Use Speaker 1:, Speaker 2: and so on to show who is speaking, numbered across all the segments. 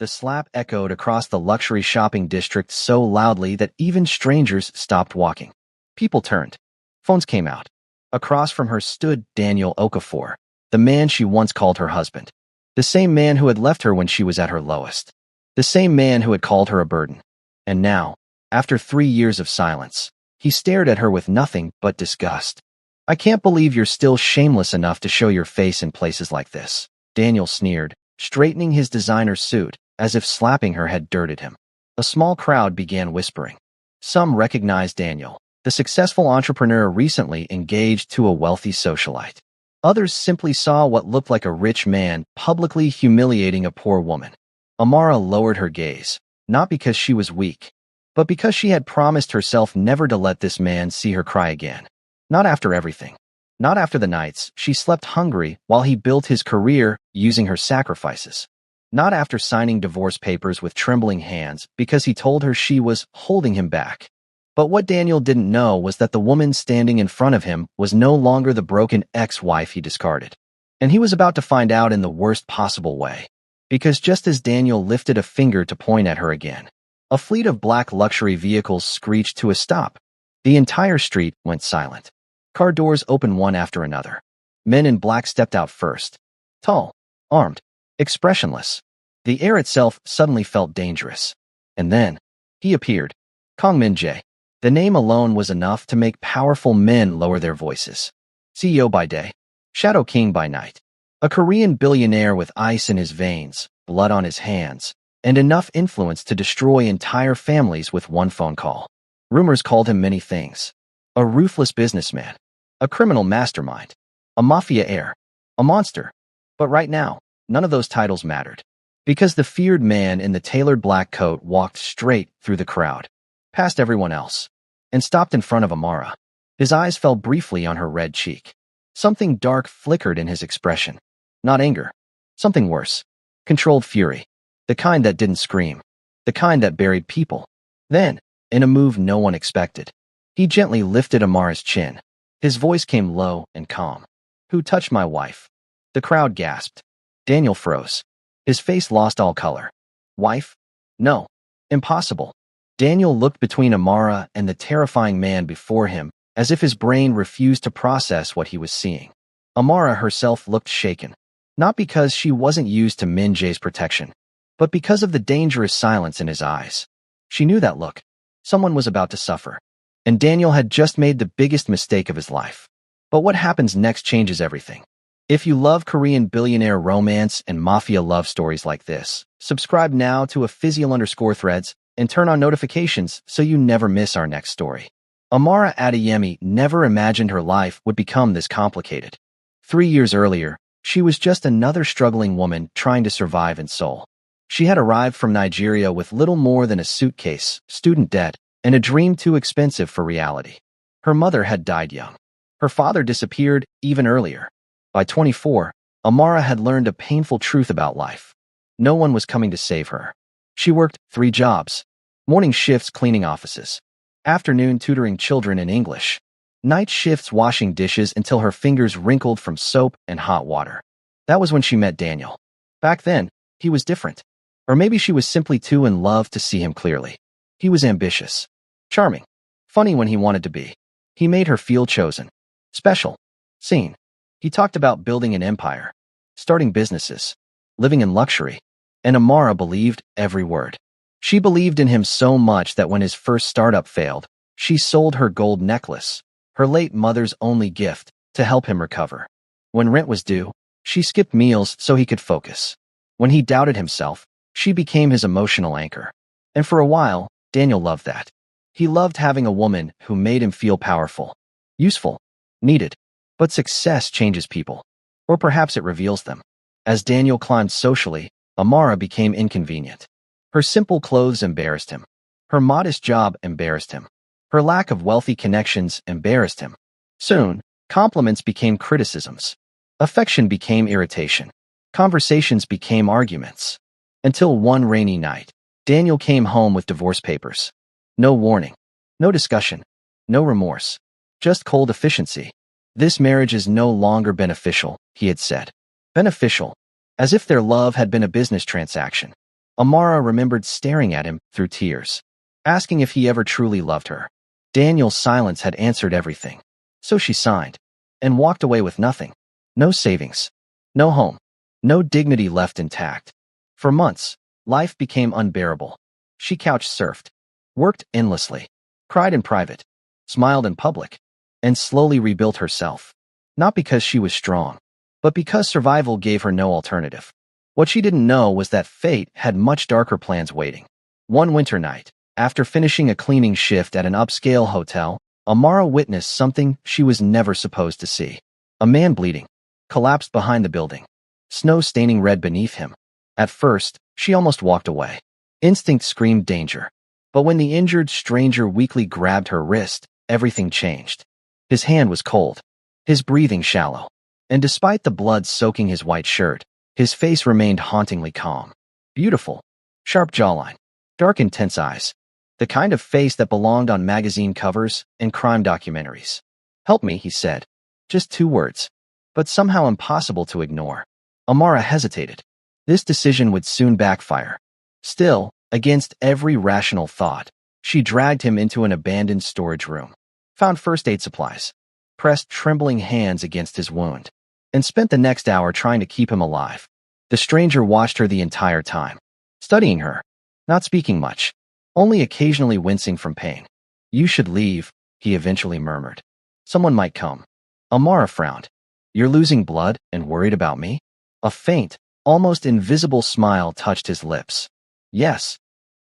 Speaker 1: The slap echoed across the luxury shopping district so loudly that even strangers stopped walking. People turned. Phones came out. Across from her stood Daniel Okafor, the man she once called her husband. The same man who had left her when she was at her lowest. The same man who had called her a burden. And now, after 3 years of silence, he stared at her with nothing but disgust. "I can't believe you're still shameless enough to show your face in places like this," Daniel sneered, straightening his designer suit, as if slapping her had dirted him. A small crowd began whispering. Some recognized Daniel, the successful entrepreneur recently engaged to a wealthy socialite. Others simply saw what looked like a rich man publicly humiliating a poor woman. Amara lowered her gaze, not because she was weak, but because she had promised herself never to let this man see her cry again. Not after everything. Not after the nights she slept hungry while he built his career using her sacrifices. Not after signing divorce papers with trembling hands because he told her she was holding him back. But what Daniel didn't know was that the woman standing in front of him was no longer the broken ex-wife he discarded. And he was about to find out in the worst possible way. Because just as Daniel lifted a finger to point at her again, a fleet of black luxury vehicles screeched to a stop. The entire street went silent. Car doors opened one after another. Men in black stepped out first. Tall, armed, expressionless. The air itself suddenly felt dangerous. And then, he appeared. Kong Min-jae. The name alone was enough to make powerful men lower their voices. CEO by day, Shadow King by night. A Korean billionaire with ice in his veins, blood on his hands, and enough influence to destroy entire families with one phone call. Rumors called him many things. A ruthless businessman. A criminal mastermind. A mafia heir. A monster. But right now, none of those titles mattered. Because the feared man in the tailored black coat walked straight through the crowd, past everyone else, and stopped in front of Amara. His eyes fell briefly on her red cheek. Something dark flickered in his expression. Not anger. Something worse. Controlled fury. The kind that didn't scream. The kind that buried people. Then, in a move no one expected, he gently lifted Amara's chin. His voice came low and calm. "Who touched my wife?" The crowd gasped. Daniel froze. His face lost all color. "Wife? No. Impossible." Daniel looked between Amara and the terrifying man before him, as if his brain refused to process what he was seeing. Amara herself looked shaken. Not because she wasn't used to Min-jae's protection, but because of the dangerous silence in his eyes. She knew that look. Someone was about to suffer. And Daniel had just made the biggest mistake of his life. But what happens next changes everything. If you love Korean billionaire romance and mafia love stories like this, subscribe now to @Physial_Threads and turn on notifications so you never miss our next story. Amara Adeyemi never imagined her life would become this complicated. 3 years earlier, she was just another struggling woman trying to survive in Seoul. She had arrived from Nigeria with little more than a suitcase, student debt, and a dream too expensive for reality. Her mother had died young. Her father disappeared even earlier. By 24, Amara had learned a painful truth about life. No one was coming to save her. She worked 3 jobs. Morning shifts cleaning offices. Afternoon tutoring children in English. Night shifts washing dishes until her fingers wrinkled from soap and hot water. That was when she met Daniel. Back then, he was different. Or maybe she was simply too in love to see him clearly. He was ambitious. Charming. Funny when he wanted to be. He made her feel chosen. Special. Seen. He talked about building an empire. Starting businesses. Living in luxury. And Amara believed every word. She believed in him so much that when his first startup failed, she sold her gold necklace, her late mother's only gift, to help him recover. When rent was due, she skipped meals so he could focus. When he doubted himself, she became his emotional anchor. And for a while, Daniel loved that. He loved having a woman who made him feel powerful, useful, needed. But success changes people. Or perhaps it reveals them. As Daniel climbed socially, Amara became inconvenient. Her simple clothes embarrassed him. Her modest job embarrassed him. Her lack of wealthy connections embarrassed him. Soon, compliments became criticisms. Affection became irritation. Conversations became arguments. Until one rainy night, Daniel came home with divorce papers. No warning. No discussion. No remorse. Just cold efficiency. "This marriage is no longer beneficial," he had said. Beneficial. As if their love had been a business transaction. Amara remembered staring at him through tears, asking if he ever truly loved her. Daniel's silence had answered everything. So she signed, and walked away with nothing. No savings, no home, no dignity left intact. For months, life became unbearable. She couch surfed, worked endlessly, cried in private, smiled in public, and slowly rebuilt herself. Not because she was strong, but because survival gave her no alternative. What she didn't know was that fate had much darker plans waiting. One winter night, after finishing a cleaning shift at an upscale hotel, Amara witnessed something she was never supposed to see. A man bleeding, collapsed behind the building, snow staining red beneath him. At first, she almost walked away. Instinct screamed danger. But when the injured stranger weakly grabbed her wrist, everything changed. His hand was cold, his breathing shallow, and despite the blood soaking his white shirt, his face remained hauntingly calm. Beautiful, sharp jawline, dark intense eyes, the kind of face that belonged on magazine covers and crime documentaries. "Help me," he said. Just 2 words, but somehow impossible to ignore. Amara hesitated. This decision would soon backfire. Still, against every rational thought, she dragged him into an abandoned storage room, found first aid supplies, pressed trembling hands against his wound, and spent the next hour trying to keep him alive. The stranger watched her the entire time, studying her, not speaking much, only occasionally wincing from pain. "You should leave," he eventually murmured. "Someone might come." Amara frowned. "You're losing blood and worried about me?" A faint, almost invisible smile touched his lips. Yes,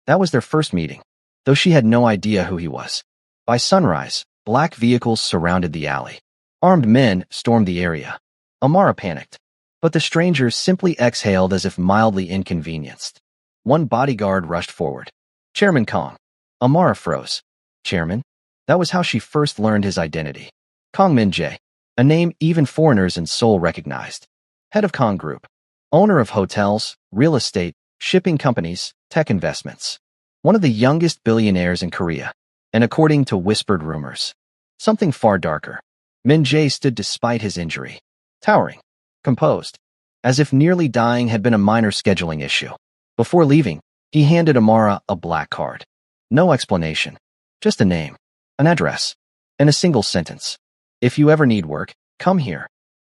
Speaker 1: that was their first meeting, though she had no idea who he was. By sunrise, black vehicles surrounded the alley. Armed men stormed the area. Amara panicked, but the stranger simply exhaled as if mildly inconvenienced. One bodyguard rushed forward. "Chairman Kong." Amara froze. Chairman? That was how she first learned his identity. Kong Min-jae, a name even foreigners in Seoul recognized. Head of Kong Group, owner of hotels, real estate, shipping companies, tech investments. One of the youngest billionaires in Korea, and according to whispered rumors, something far darker. Min-jae stood despite his injury, towering, composed, as if nearly dying had been a minor scheduling issue. Before leaving, he handed Amara a black card. No explanation, just a name, an address, and a single sentence. "If you ever need work, come here."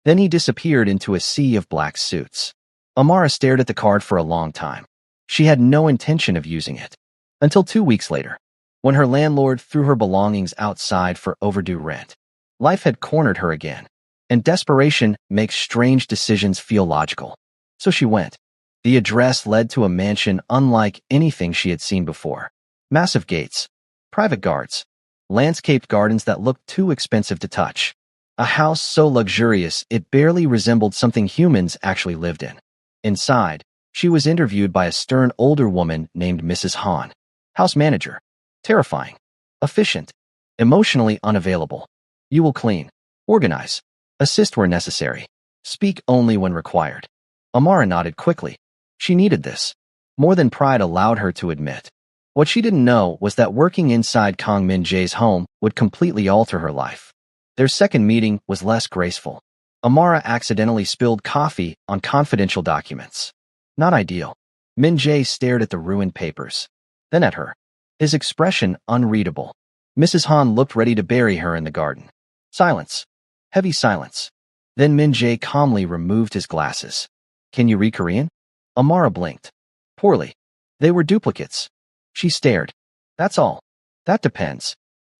Speaker 1: Then he disappeared into a sea of black suits. Amara stared at the card for a long time. She had no intention of using it. Until 2 weeks later, when her landlord threw her belongings outside for overdue rent. Life had cornered her again, and desperation makes strange decisions feel logical. So she went. The address led to a mansion unlike anything she had seen before. Massive gates, private guards, landscaped gardens that looked too expensive to touch. A house so luxurious it barely resembled something humans actually lived in. Inside, she was interviewed by a stern older woman named Mrs. Han. House manager. Terrifying. Efficient. Emotionally unavailable. "You will clean, organize, assist where necessary. Speak only when required." Amara nodded quickly. She needed this. More than pride allowed her to admit. What she didn't know was that working inside Kong Min-jae's home would completely alter her life. Their second meeting was less graceful. Amara accidentally spilled coffee on confidential documents. Not ideal. Min-jae stared at the ruined papers, then at her, his expression unreadable. Mrs. Han looked ready to bury her in the garden. Silence. Heavy silence. Then Min-jae calmly removed his glasses. "Can you read Korean?" Amara blinked. Poorly. They were duplicates. She stared. "That's all." "That depends."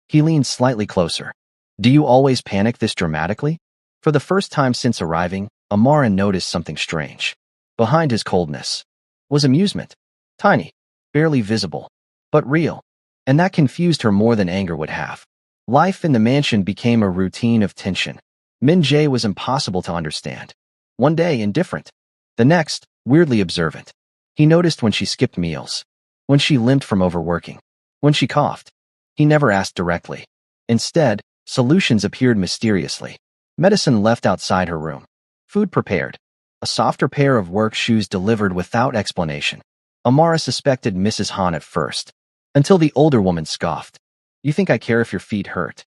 Speaker 1: He leaned slightly closer. "Do you always panic this dramatically?" For the first time since arriving, Amara noticed something strange. Behind his coldness was amusement. Tiny, barely visible, but real. And that confused her more than anger would have. Life in the mansion became a routine of tension. Min-jae was impossible to understand. One day, indifferent. The next, weirdly observant. He noticed when she skipped meals, when she limped from overworking, when she coughed. He never asked directly. Instead, solutions appeared mysteriously. Medicine left outside her room. Food prepared. A softer pair of work shoes delivered without explanation. Amara suspected Mrs. Han at first, until the older woman scoffed. "You think I care if your feet hurt?"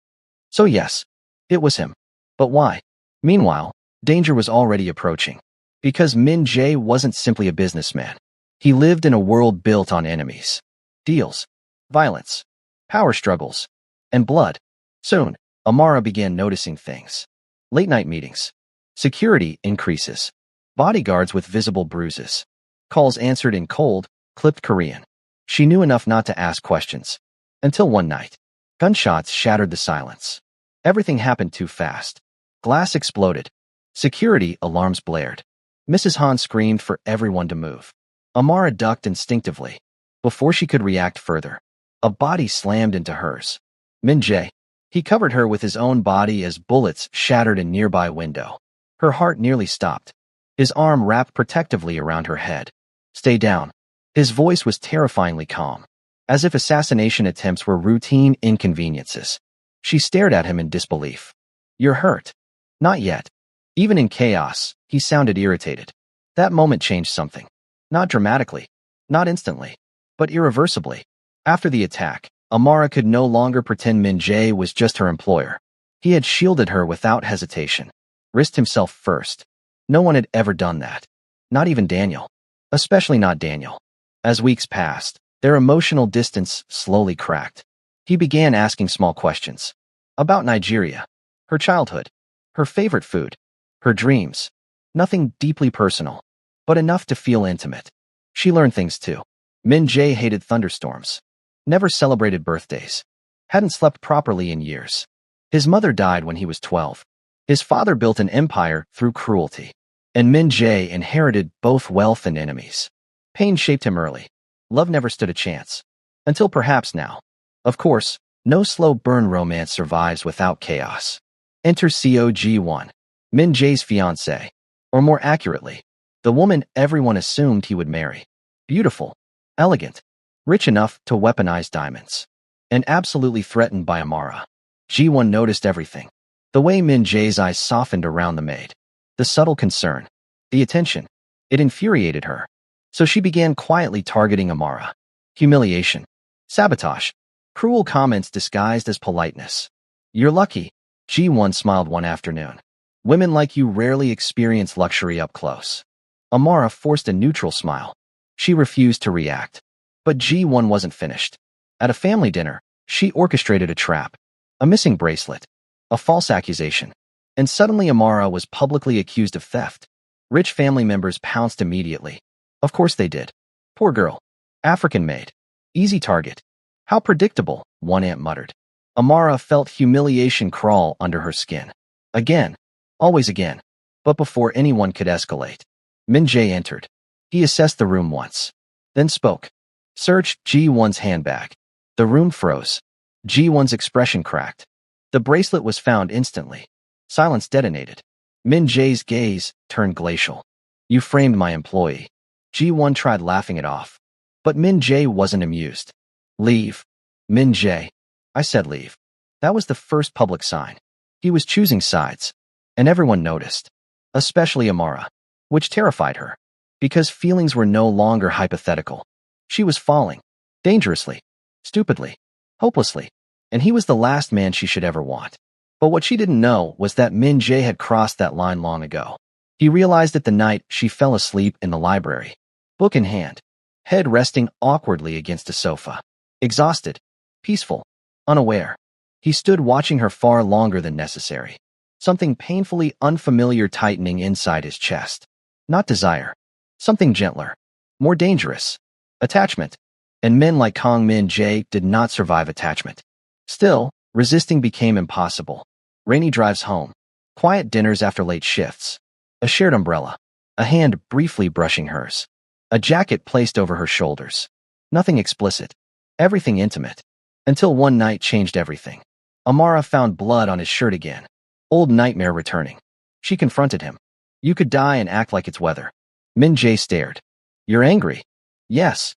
Speaker 1: So yes, it was him. But why? Meanwhile, danger was already approaching. Because Min-jae wasn't simply a businessman. He lived in a world built on enemies, deals, violence, power struggles, and blood. Soon, Amara began noticing things. Late-night meetings. Security increases. Bodyguards with visible bruises. Calls answered in cold, clipped Korean. She knew enough not to ask questions. Until one night. Gunshots shattered the silence. Everything happened too fast. Glass exploded. Security alarms blared. Mrs. Han screamed for everyone to move. Amara ducked instinctively. Before she could react further, a body slammed into hers. Min Jae. He covered her with his own body as bullets shattered a nearby window. Her heart nearly stopped. His arm wrapped protectively around her head. Stay down. His voice was terrifyingly calm, as if assassination attempts were routine inconveniences. She stared at him in disbelief. You're hurt. Not yet. Even in chaos, he sounded irritated. That moment changed something. Not dramatically, not instantly, but irreversibly. After the attack, Amara could no longer pretend Min Jae was just her employer. He had shielded her without hesitation, risked himself first. No one had ever done that. Not even Daniel. Especially not Daniel. As weeks passed, their emotional distance slowly cracked. He began asking small questions. About Nigeria. Her childhood. Her favorite food. Her dreams. Nothing deeply personal, but enough to feel intimate. She learned things too. Min Jae hated thunderstorms. Never celebrated birthdays. Hadn't slept properly in years. His mother died when he was 12. His father built an empire through cruelty. And Min Jae inherited both wealth and enemies. Pain shaped him early. Love never stood a chance. Until perhaps now. Of course, no slow burn romance survives without chaos. Enter COG1. Min Jae's fiancée. Or more accurately, the woman everyone assumed he would marry. Beautiful. Elegant. Rich enough to weaponize diamonds. And absolutely threatened by Amara. G1 noticed everything. The way Min Jae's eyes softened around the maid. The subtle concern. The attention. It infuriated her. So she began quietly targeting Amara. Humiliation. Sabotage. Cruel comments disguised as politeness. You're lucky. G1 smiled one afternoon. Women like you rarely experience luxury up close. Amara forced a neutral smile. She refused to react. But G1 wasn't finished. At a family dinner, she orchestrated a trap. A missing bracelet. A false accusation. And suddenly Amara was publicly accused of theft. Rich family members pounced immediately. Of course they did. Poor girl. African maid. Easy target. How predictable, one aunt muttered. Amara felt humiliation crawl under her skin. Again. Always again. But before anyone could escalate, Min Jae entered. He assessed the room once. Then spoke. Searched G1's handbag. The room froze. G1's expression cracked. The bracelet was found instantly. Silence detonated. Min Jae's gaze turned glacial. You framed my employee. G1 tried laughing it off. But Min Jae wasn't amused. Leave. Min Jae. I said leave. That was the first public sign. He was choosing sides. And everyone noticed. Especially Amara. Which terrified her. Because feelings were no longer hypothetical. She was falling. Dangerously. Stupidly. Hopelessly. And he was the last man she should ever want. But what she didn't know was that Min Jae had crossed that line long ago. He realized it the night she fell asleep in the library. Book in hand. Head resting awkwardly against a sofa. Exhausted. Peaceful. Unaware. He stood watching her far longer than necessary. Something painfully unfamiliar tightening inside his chest. Not desire. Something gentler. More dangerous. Attachment. And men like Kang Min Jae did not survive attachment. Still, resisting became impossible. Rainy drives home. Quiet dinners after late shifts. A shared umbrella. A hand briefly brushing hers. A jacket placed over her shoulders. Nothing explicit. Everything intimate. Until one night changed everything. Amara found blood on his shirt again. Old nightmare returning. She confronted him. You could die and act like it's weather. Min Jae stared. You're angry? Yes.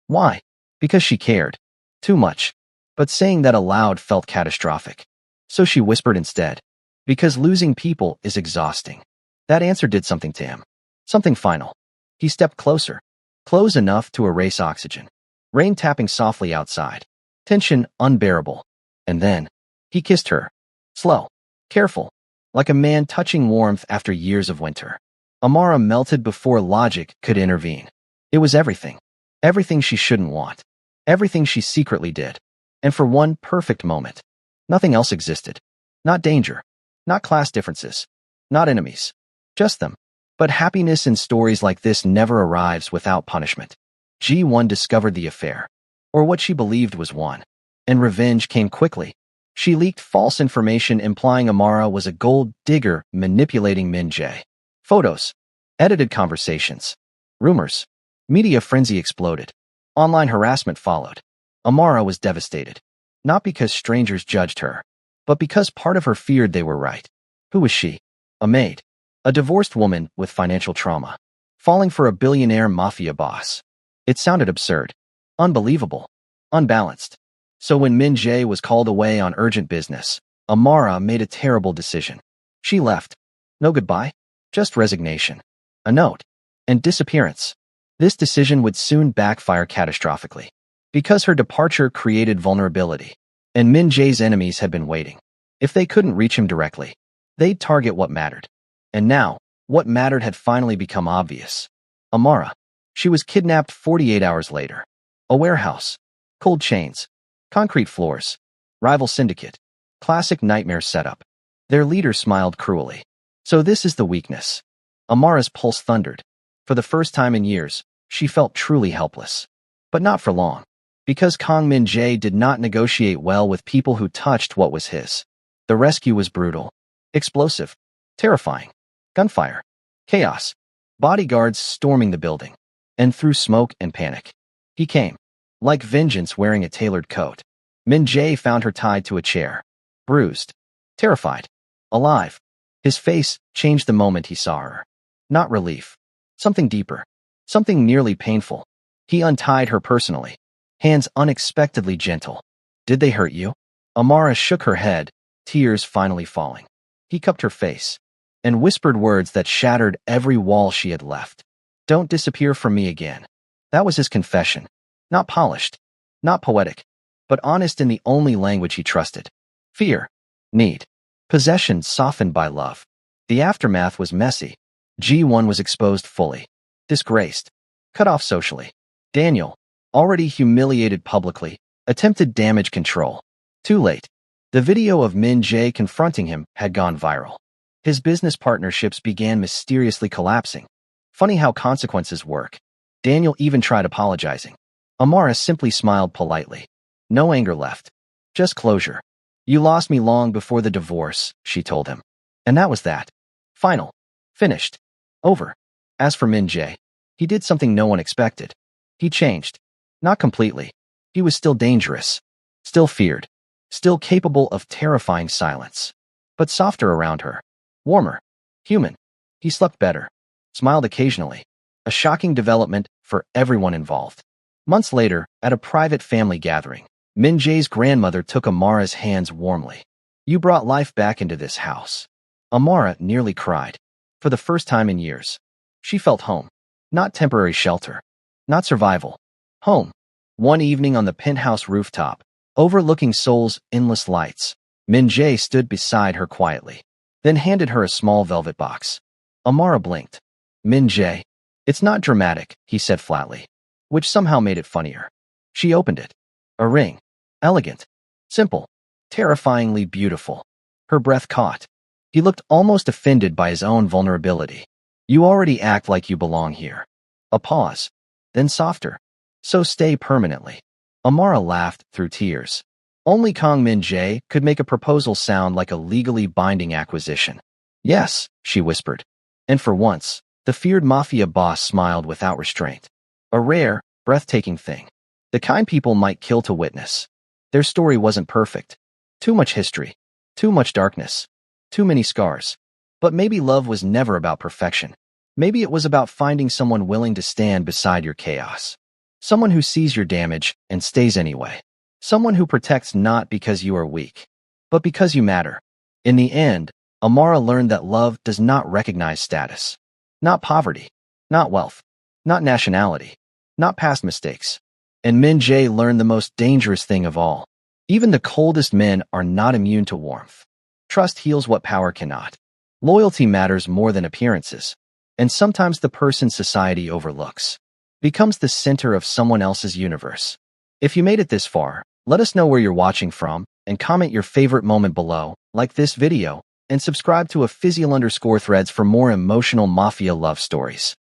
Speaker 1: Why? Because she cared. Too much. But saying that aloud felt catastrophic. So she whispered instead. Because losing people is exhausting. That answer did something to him. Something final. He stepped closer. Close enough to erase oxygen. Rain tapping softly outside. Tension unbearable. And then, he kissed her. Slow. Careful. Like a man touching warmth after years of winter. Amara melted before logic could intervene. It was everything. Everything she shouldn't want. Everything she secretly did. And for one perfect moment, nothing else existed. Not danger. Not class differences. Not enemies. Just them. But happiness in stories like this never arrives without punishment. G1 discovered the affair, or what she believed was one, and revenge came quickly. She leaked false information implying Amara was a gold digger manipulating Min Jae. Photos, edited conversations, rumors. Media frenzy exploded. Online harassment followed. Amara was devastated, not because strangers judged her, but because part of her feared they were right. Who was she? A maid. A divorced woman with financial trauma. Falling for a billionaire mafia boss. It sounded absurd. Unbelievable. Unbalanced. So when Min Jae was called away on urgent business, Amara made a terrible decision. She left. No goodbye. Just resignation. A note. And disappearance. This decision would soon backfire catastrophically. Because her departure created vulnerability. And Min Jae's enemies had been waiting. If they couldn't reach him directly, they'd target what mattered. And now, what mattered had finally become obvious. Amara. She was kidnapped 48 hours later. A warehouse. Cold chains. Concrete floors. Rival syndicate. Classic nightmare setup. Their leader smiled cruelly. So this is the weakness. Amara's pulse thundered. For the first time in years, she felt truly helpless. But not for long. Because Kang Min Jae did not negotiate well with people who touched what was his. The rescue was brutal. Explosive. Terrifying. Gunfire. Chaos. Bodyguards storming the building. And through smoke and panic. He came. Like vengeance wearing a tailored coat. Min Jae found her tied to a chair. Bruised. Terrified. Alive. His face changed the moment he saw her. Not relief. Something deeper. Something nearly painful. He untied her personally. Hands unexpectedly gentle. Did they hurt you? Amara shook her head, tears finally falling. He cupped her face. And whispered words that shattered every wall she had left. Don't disappear from me again. That was his confession. Not polished. Not poetic. But honest in the only language he trusted. Fear. Need. Possession softened by love. The aftermath was messy. G1 was exposed fully. Disgraced. Cut off socially. Daniel, already humiliated publicly, attempted damage control. Too late. The video of Min Jae confronting him had gone viral. His business partnerships began mysteriously collapsing. Funny how consequences work. Daniel even tried apologizing. Amara simply smiled politely. No anger left. Just closure. You lost me long before the divorce, she told him. And that was that. Final. Finished. Over. As for Min Jae, he did something no one expected. He changed. Not completely. He was still dangerous. Still feared. Still capable of terrifying silence. But softer around her. Warmer. Human. He slept better. Smiled occasionally. A shocking development for everyone involved. Months later, at a private family gathering, Min Jae's grandmother took Amara's hands warmly. You brought life back into this house. Amara nearly cried. For the first time in years. She felt home. Not temporary shelter. Not survival. Home. One evening on the penthouse rooftop, overlooking Seoul's endless lights, Min Jae stood beside her quietly, then handed her a small velvet box. Amara blinked. Min Jae. It's not dramatic, he said flatly, which somehow made it funnier. She opened it. A ring. Elegant. Simple. Terrifyingly beautiful. Her breath caught. He looked almost offended by his own vulnerability. You already act like you belong here. A pause. Then softer. So stay permanently. Amara laughed through tears. Only Kang Min Jae could make a proposal sound like a legally binding acquisition. Yes, she whispered. And for once, the feared mafia boss smiled without restraint. A rare, breathtaking thing. The kind people might kill to witness. Their story wasn't perfect. Too much history. Too much darkness. Too many scars. But maybe love was never about perfection. Maybe it was about finding someone willing to stand beside your chaos. Someone who sees your damage and stays anyway. Someone who protects not because you are weak, but because you matter. In the end, Amara learned that love does not recognize status. Not poverty. Not wealth. Not nationality. Not past mistakes. And Min Jae learned the most dangerous thing of all. Even the coldest men are not immune to warmth. Trust heals what power cannot. Loyalty matters more than appearances. And sometimes the person society overlooks. becomes the center of someone else's universe. If you made it this far, let us know where you're watching from and comment your favorite moment below, like this video, and subscribe to _Threads for more emotional Mafia love stories.